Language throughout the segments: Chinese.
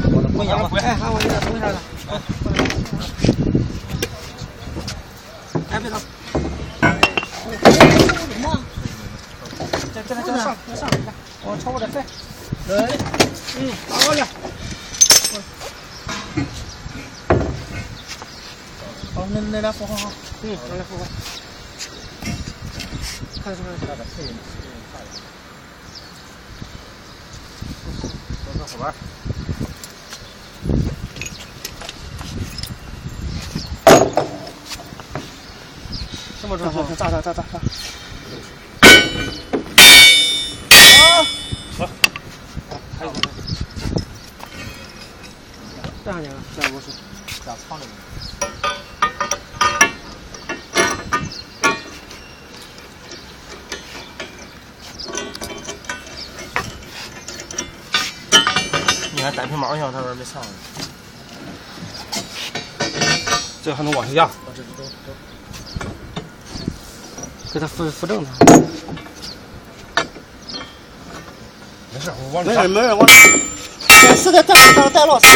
滚呀滚！哎，好，我给他滚一下子。哎，别动。这上，我朝我这飞。对。打过来。好，那俩扶好好。那俩扶好。看什么？看这配。走后边。什么状况？炸！好，还有。这样呢？这样我是这样藏着呢。你看单皮毛像它这没上。这还能往下压。这走。给它扶正它。没事，我往里上。没事，往里。是的，带老师。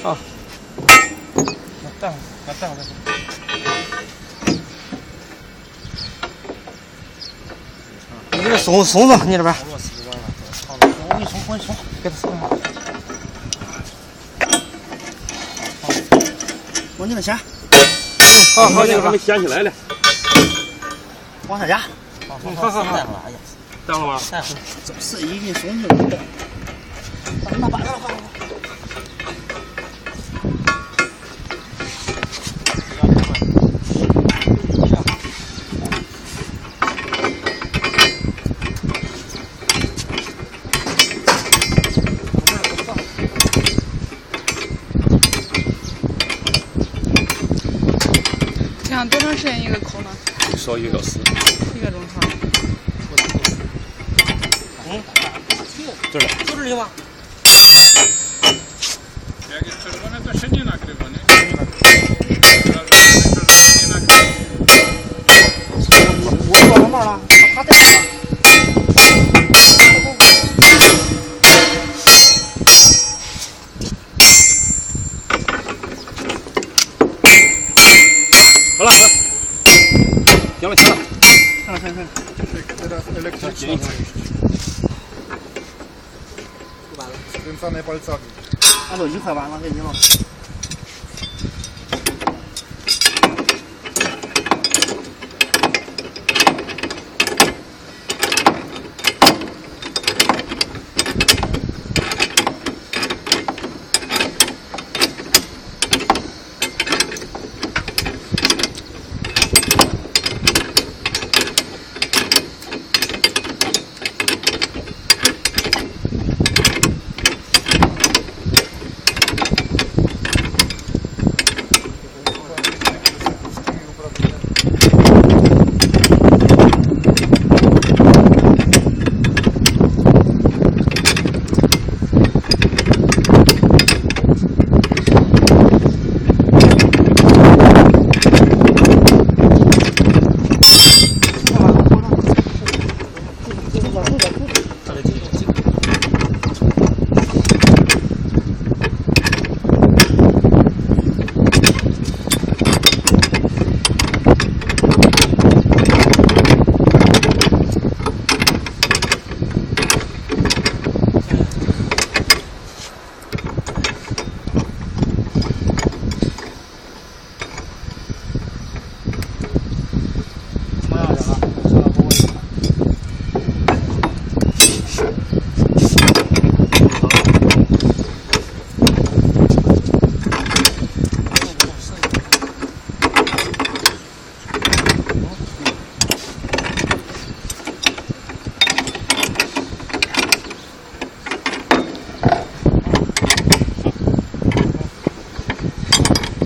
啊。带上。你这个松子，你这边。我给你松，给它松上。往你那下。好，这个还没掀起来呢。往下压。好，带上了，哎呀，带上了吗？带上了。这不是一给你松就了。那把它换。这样多长时间一个扣呢？少1个小时。1个钟头。这儿就这里吗？我装上帽了，他在这。好了，行了。行。Skręcane palcami. Albo 1块吧，给你了。